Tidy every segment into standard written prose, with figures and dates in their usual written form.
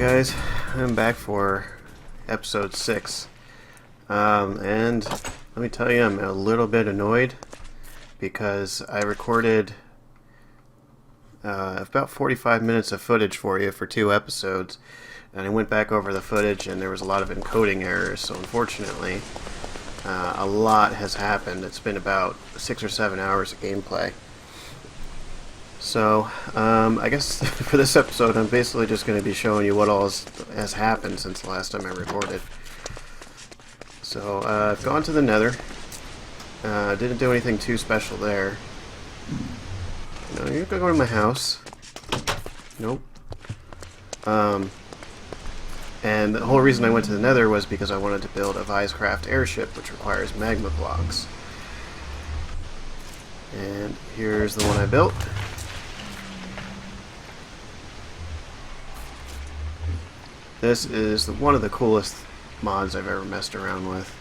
guys, I'm back for episode 6, and let me tell you, I'm a little bit annoyed because I recorded about 45 minutes of footage for you for 2 episodes, and I went back over the footage and there was a lot of encoding errors, so unfortunately a lot has happened. It's been about 6 or 7 hours of gameplay. So, I guess for this episode, I'm basically just going to be showing you what all has happened since the last time I recorded. So, I've gone to the Nether. Didn't do anything too special there. No, you're going to go to my house. Nope. And the whole reason I went to the Nether was because I wanted to build a AbyssalCraft airship, which requires magma blocks. And here's the one I built. This is one of the coolest mods I've ever messed around with.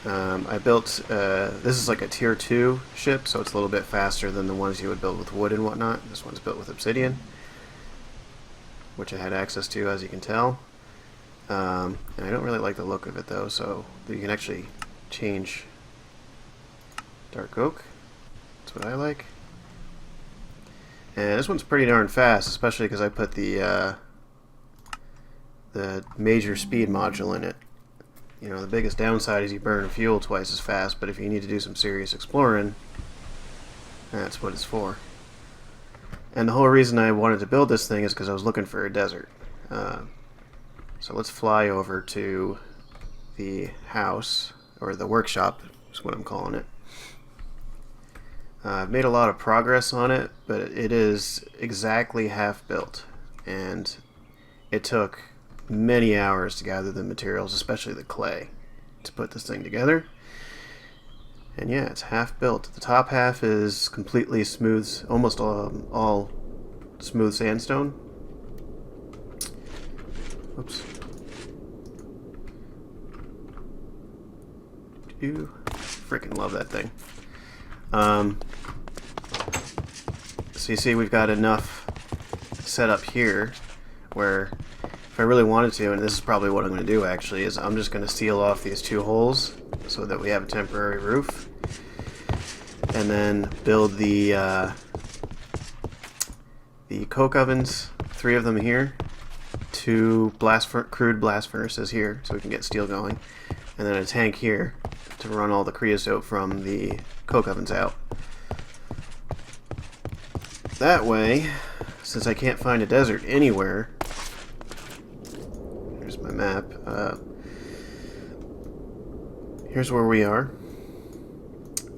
I built, this is like a tier 2 ship, so it's a little bit faster than the ones you would build with wood and whatnot. This one's built with obsidian, which I had access to, as you can tell. And I don't really like the look of it though, so you can actually change dark oak. That's what I like. And this one's pretty darn fast, especially because I put the major speed module in it. You know, the biggest downside is you burn fuel twice as fast, but if you need to do some serious exploring, that's what it's for. And the whole reason I wanted to build this thing is because I was looking for a desert. So let's fly over to the house, or the workshop is what I'm calling it. I've made a lot of progress on it, but it is exactly half built, and it took many hours to gather the materials, especially the clay, to put this thing together. And yeah, it's half built. The top half is completely smooth, almost all smooth sandstone. Oops. You freaking love that thing. So you see, we've got enough set up here where if I really wanted to, and this is probably what I'm going to do actually, is I'm just going to seal off these 2 holes so that we have a temporary roof, and then build the coke ovens, 3 of them here, 2 crude blast furnaces here so we can get steel going, and then a tank here to run all the creosote from the coke ovens out. That way, since I can't find a desert anywhere, here's my map. Here's where we are.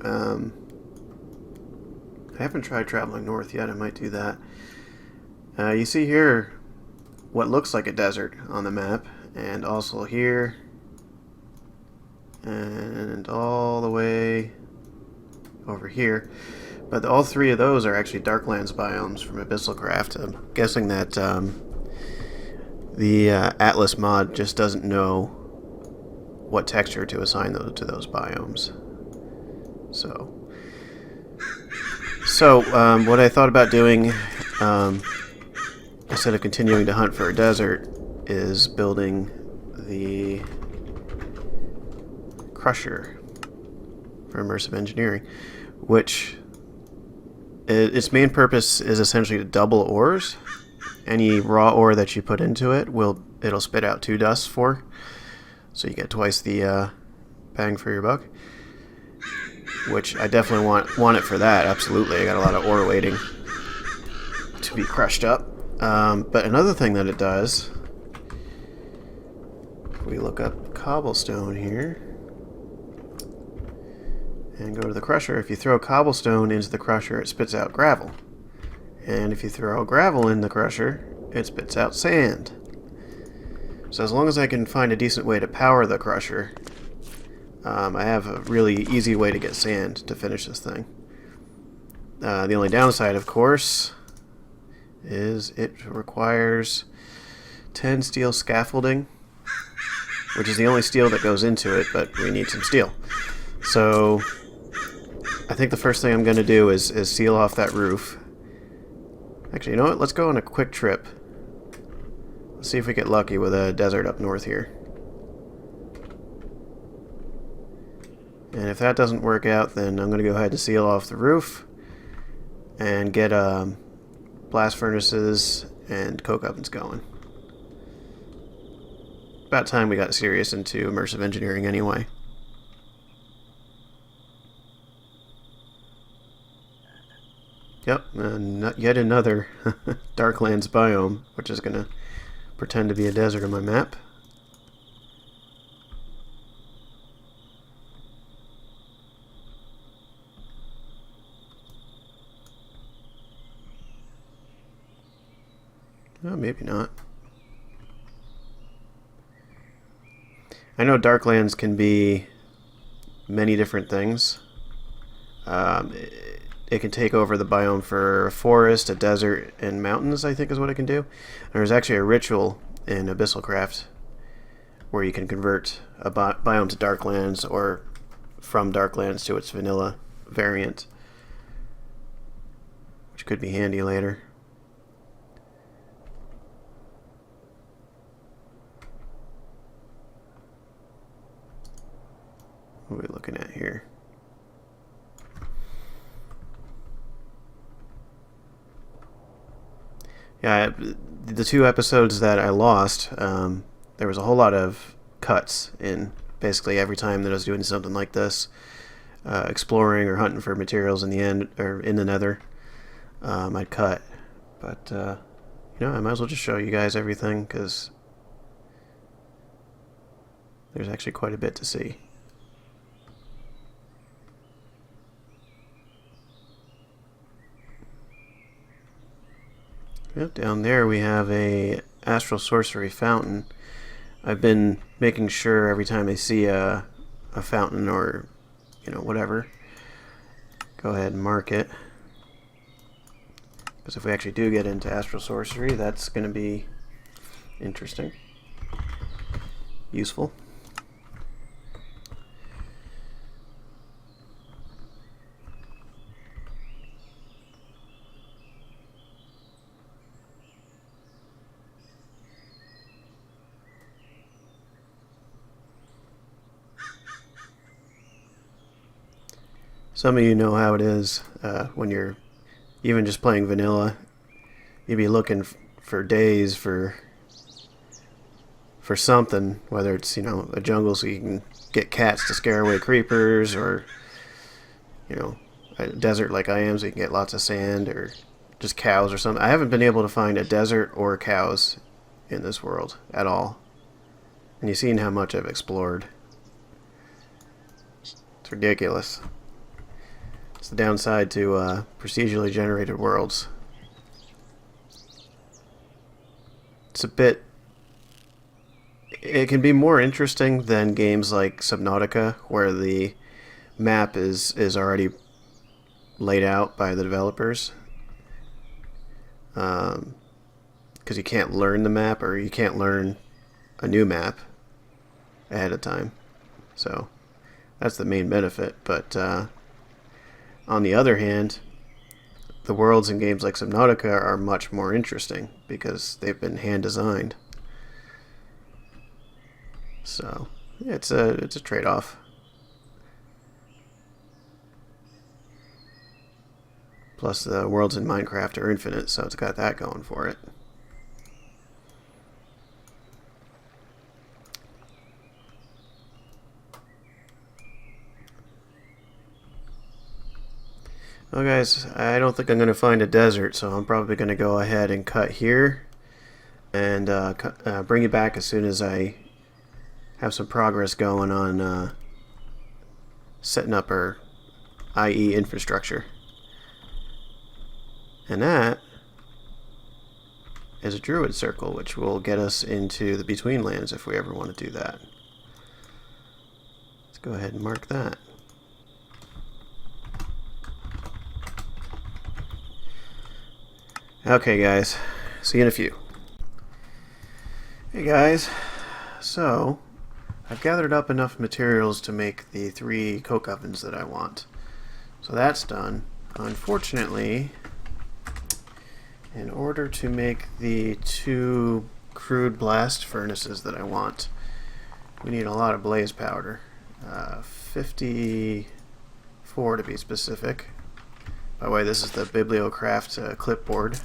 I haven't tried traveling north yet. I might do that. You see here what looks like a desert on the map, and also here, and all the way over here. But all 3 of those are actually Darklands biomes from AbyssalCraft. I'm guessing that the Atlas mod just doesn't know what texture to assign to those biomes. So what I thought about doing, instead of continuing to hunt for a desert, is building the crusher for Immersive Engineering, which its main purpose is essentially to double ores. Any raw ore that you put into it, it'll spit out 2 dusts for, so you get twice the bang for your buck. Which I definitely want it for that. Absolutely, I got a lot of ore waiting to be crushed up. But another thing that it does, if we look up cobblestone here and go to the crusher, if you throw cobblestone into the crusher, it spits out gravel. And if you throw gravel in the crusher, it spits out sand. So as long as I can find a decent way to power the crusher, I have a really easy way to get sand to finish this thing. The only downside, of course, is it requires 10 steel scaffolding, which is the only steel that goes into it, but we need some steel. So I think the first thing I'm going to do is seal off that roof. Actually, you know what? Let's go on a quick trip Let's see if we get lucky with a desert up north here. And if that doesn't work out, then I'm going to go ahead and seal off the roof and get blast furnaces and coke ovens going. About time we got serious into immersive engineering anyway. Yep, and yet another Darklands biome, which is going to pretend to be a desert on my map. Oh, maybe not. I know Darklands can be many different things. It can take over the biome for a forest, a desert, and mountains, I think is what it can do. And there's actually a ritual in AbyssalCraft where you can convert a biome to Darklands or from Darklands to its vanilla variant, which could be handy later. What are we looking at here? Yeah, the 2 episodes that I lost, there was a whole lot of cuts in basically every time that I was doing something like this, exploring or hunting for materials in the end or in the Nether. I'd cut, but you know, I might as well just show you guys everything because there's actually quite a bit to see. Yep, down there we have a Astral Sorcery fountain. I've been making sure every time I see a fountain or, you know, whatever, go ahead and mark it. Because if we actually do get into Astral Sorcery, that's going to be interesting. Useful. Some of you know how it is when you're even just playing vanilla. You'd be looking for days for something, whether it's, you know, a jungle so you can get cats to scare away creepers, or, you know, a desert like I am so you can get lots of sand, or just cows or something. I haven't been able to find a desert or cows in this world at all. And you've seen how much I've explored. It's ridiculous. It's the downside to procedurally generated worlds. It's a bit... It can be more interesting than games like Subnautica, where the map is already laid out by the developers. Because you can't learn the map, or you can't learn a new map ahead of time. So that's the main benefit. But on the other hand, the worlds in games like Subnautica are much more interesting because they've been hand designed. So it's a trade-off. Plus the worlds in Minecraft are infinite, so it's got that going for it. Well guys, I don't think I'm going to find a desert, so I'm probably going to go ahead and cut here and bring you back as soon as I have some progress going on setting up our IE infrastructure. And that is a druid circle, which will get us into the Between Lands if we ever want to do that. Let's go ahead and mark that. Okay guys, see you in a few. Hey guys, so I've gathered up enough materials to make the 3 coke ovens that I want. So that's done. Unfortunately, in order to make the 2 crude blast furnaces that I want. We need a lot of blaze powder. 54 to be specific. By the way, this is the AbyssalCraft clipboard.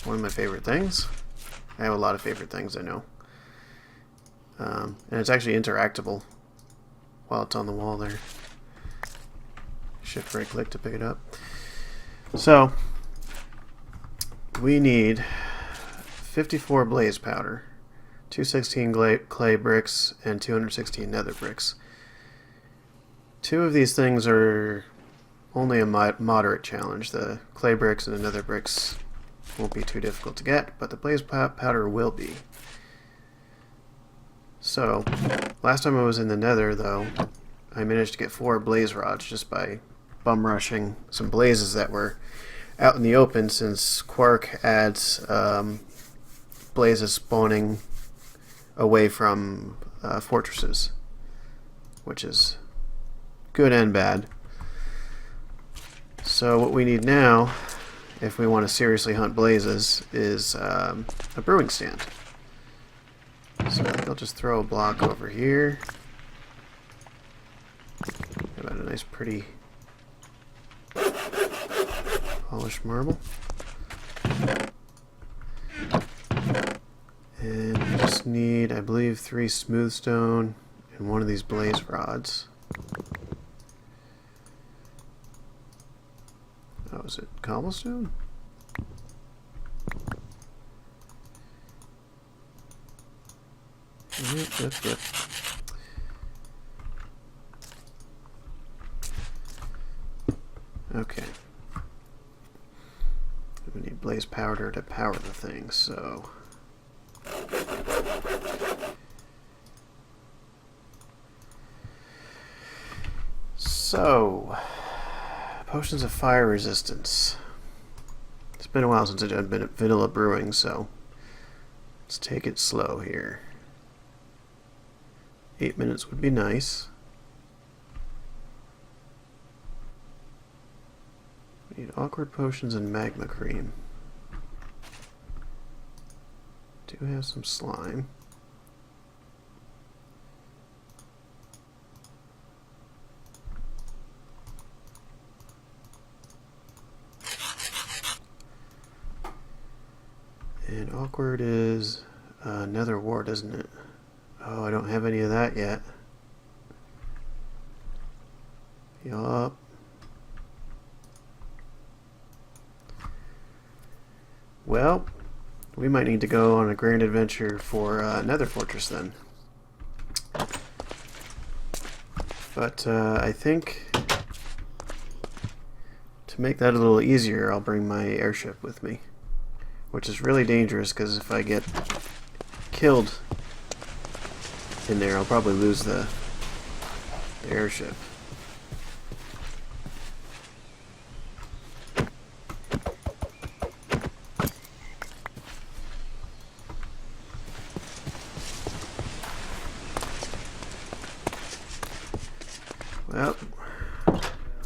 One of my favorite things. I have a lot of favorite things, I know. And it's actually interactable while it's on the wall there. Shift right click to pick it up. So, we need 54 blaze powder, 216 clay bricks, and 216 nether bricks. Two of these things are only a moderate challenge. The clay bricks and the nether bricks won't be too difficult to get, but the blaze powder will be. So, last time I was in the nether, though, I managed to get 4 blaze rods just by bum rushing some blazes that were out in the open, since Quark adds blazes spawning away from fortresses, which is good and bad. So what we need now, if we want to seriously hunt blazes, is a brewing stand. So I think I'll just throw a block over here. Got a nice pretty polished marble. And we just need, I believe, 3 smooth stone and 1 of these blaze rods. Oh, is it cobblestone? Yep. Okay. We need blaze powder to power the thing, so... potions of fire resistance. It's been a while since I've been at vanilla brewing, so let's take it slow here. 8 minutes would be nice. We need awkward potions and magma cream. Do have some slime. And awkward is nether wart, isn't it? Oh, I don't have any of that yet. Yup. Well, we might need to go on a grand adventure for Nether Fortress then. But I think to make that a little easier, I'll bring my airship with me. Which is really dangerous, because if I get killed in there, I'll probably lose the airship. Well,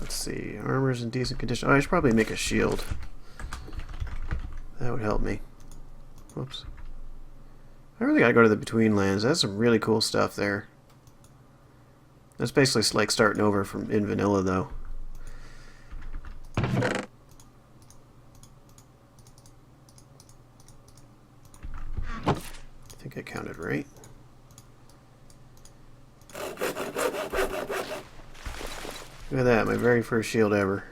let's see. Armor's in decent condition. Oh, I should probably make a shield. That would help me. Whoops. I really gotta go to the Between Lands. That's some really cool stuff there. That's basically like starting over from in vanilla, though. I think I counted right. Look at that, my very first shield ever.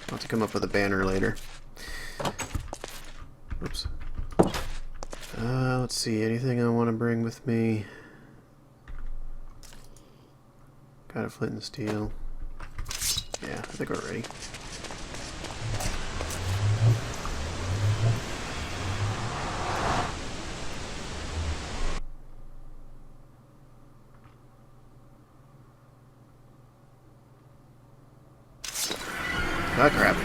I'll have to come up with a banner later. Oops. Let's see, anything I want to bring with me? Got a flint and steel. Yeah, I think we're ready. Oh crap.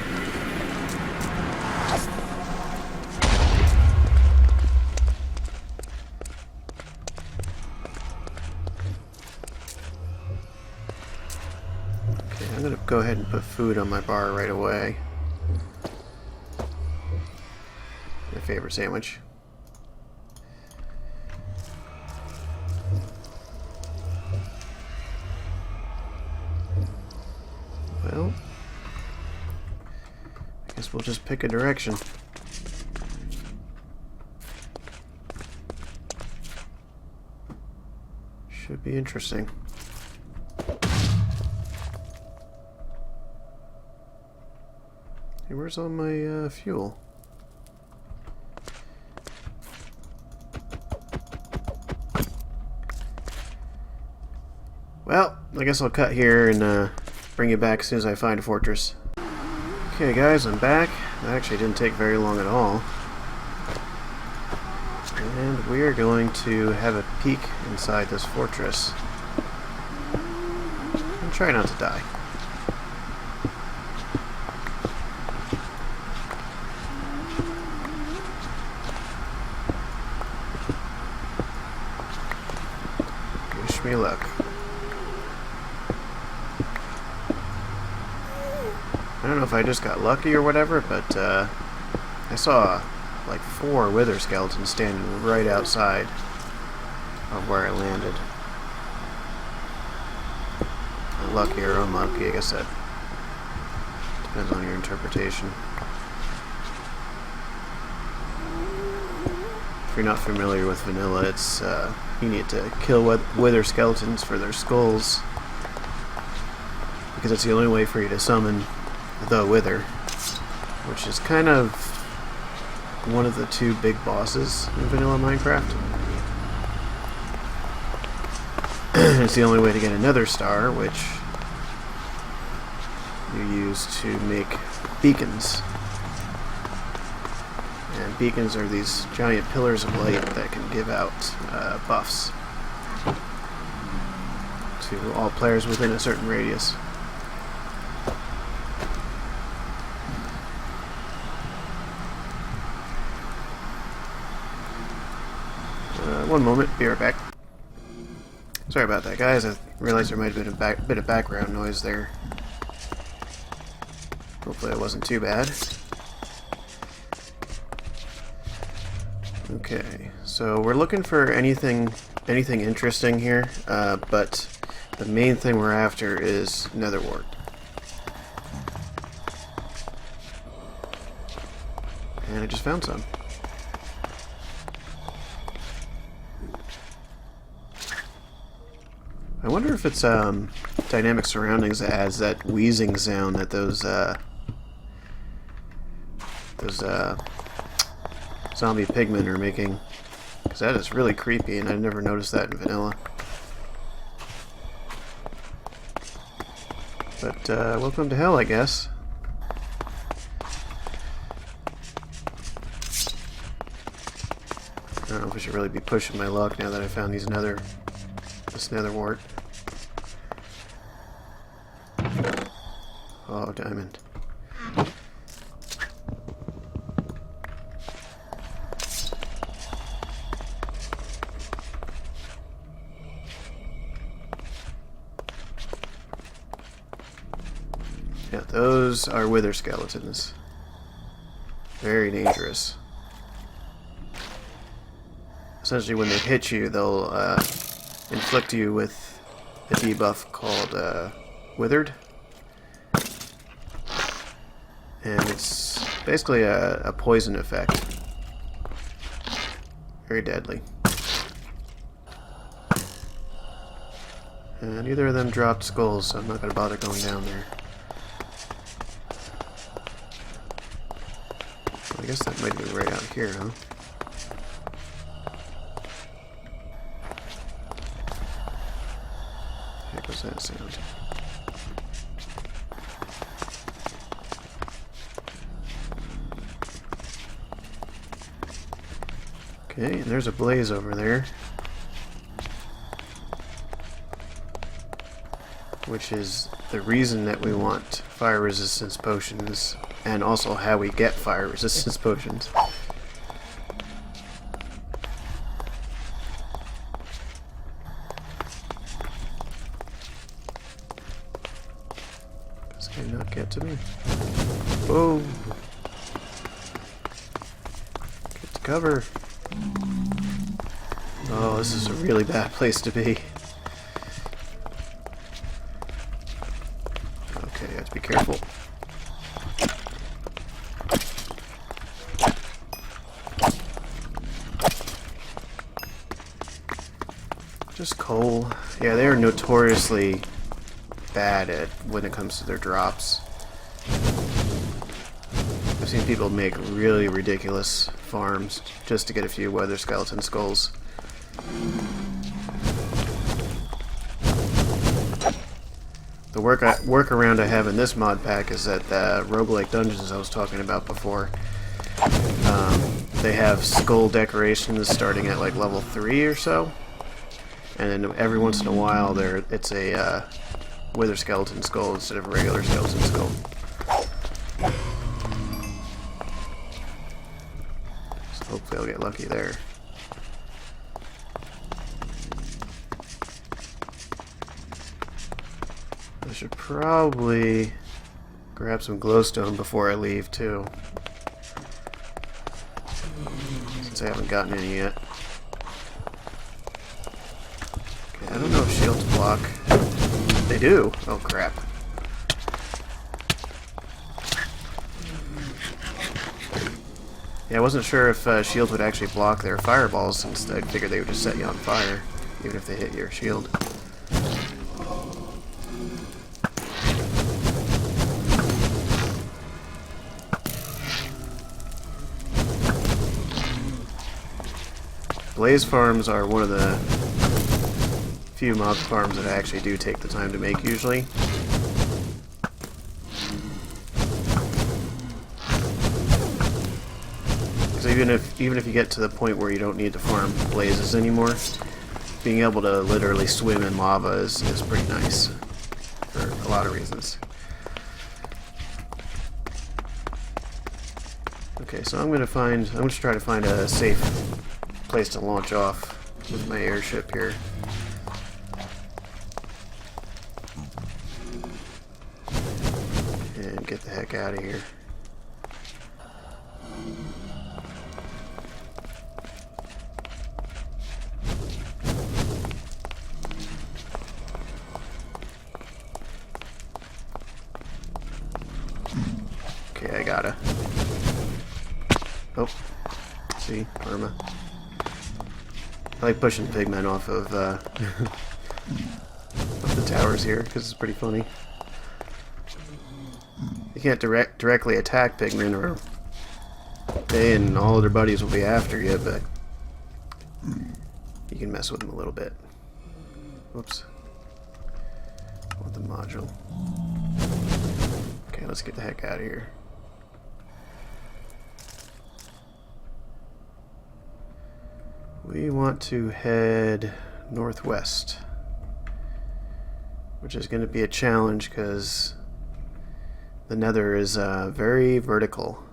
Okay, I'm gonna go ahead and put food on my bar right away. I favorite sandwich. Well, I guess we'll just pick a direction. Should be interesting. Hey, where's all my fuel? Well, I guess I'll cut here and bring you back as soon as I find a fortress. Okay guys, I'm back. That actually didn't take very long at all. And we are going to have a peek inside this fortress. And try not to die. Wish me luck. I don't know if I just got lucky or whatever, but I saw like 4 wither skeletons standing right outside of where I landed. Lucky or unlucky, I guess that depends on your interpretation. If you're not familiar with vanilla, it's you need to kill wither skeletons for their skulls, because it's the only way for you to summon the wither, which is kind of one of the 2 big bosses in vanilla Minecraft. It's the only way to get another star, which you use to make beacons. And beacons are these giant pillars of light that can give out buffs to all players within a certain radius. One moment, be right back. Sorry about that, guys. I realized there might have been a bit of background noise there. Hopefully it wasn't too bad. Okay, so we're looking for anything interesting here, but the main thing we're after is nether wart. And I just found some. I wonder if it's dynamic surroundings that adds that wheezing sound that those zombie pigmen are making, because that is really creepy, and I never noticed that in vanilla. But welcome to hell, I guess. I don't know if I should really be pushing my luck now that I found this nether wart. Oh, diamond. Yeah, those are wither skeletons. Very dangerous. Essentially, when they hit you, they'll inflict you with a debuff called Withered. And it's basically a poison effect. Very deadly. And neither of them dropped skulls, so I'm not going to bother going down there. I guess that might be right out here, huh? What was that sound? Okay, and there's a blaze over there, which is the reason that we want fire resistance potions, and also how we get fire resistance potions. This cannot get to me. Oh! cover. Oh, this is a really bad place to be. Okay, I have to be careful. Just coal. Yeah, they are notoriously bad at when it comes to their drops. I've seen people make really ridiculous farms just to get a few weather skeleton skulls. The workaround I have in this mod pack is that the roguelike dungeons I was talking about before, they have skull decorations starting at like level 3 or so, and then every once in a while it's a wither skeleton skull instead of a regular skeleton skull. So hopefully I'll get lucky there. I should probably grab some glowstone before I leave, too. Since I haven't gotten any yet. Okay, I don't know if shields block. They do? Oh, crap. Yeah, I wasn't sure if shields would actually block their fireballs, since I figured they would just set you on fire, even if they hit your shield. Blaze farms are one of the few mob farms that I actually do take the time to make usually. Because even if you get to the point where you don't need to farm blazes anymore, being able to literally swim in lava is pretty nice for a lot of reasons. Okay, so I'm gonna try to find a safe place to launch off with my airship here. And get the heck out of here. Okay, I gotta. Oh, see, Irma. I like pushing pigmen off of off the towers here because it's pretty funny. You can't directly attack pigmen, or they and all of their buddies will be after you, but you can mess with them a little bit. Whoops. I want the module. Okay, let's get the heck out of here. We want to head northwest, which is going to be a challenge because the Nether is very vertical.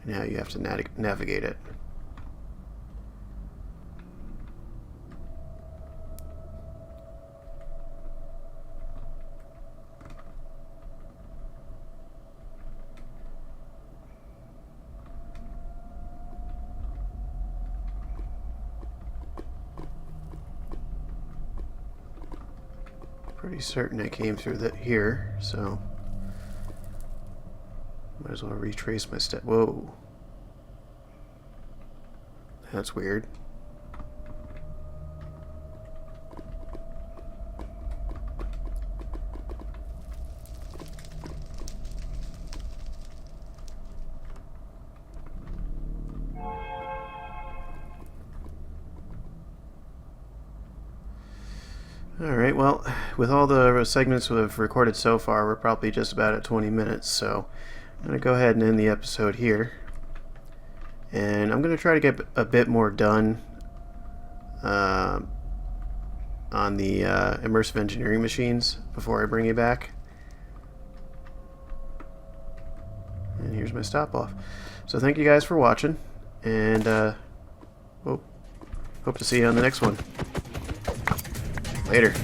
Now you have to navigate it. Pretty certain I came through that here, so might as well retrace my step. Whoa, that's weird. Alright, well, with all the segments we've recorded so far, we're probably just about at 20 minutes, so I'm going to go ahead and end the episode here. And I'm going to try to get a bit more done on the Immersive Engineering machines before I bring you back. And here's my stop-off. So thank you guys for watching, and hope to see you on the next one. Later.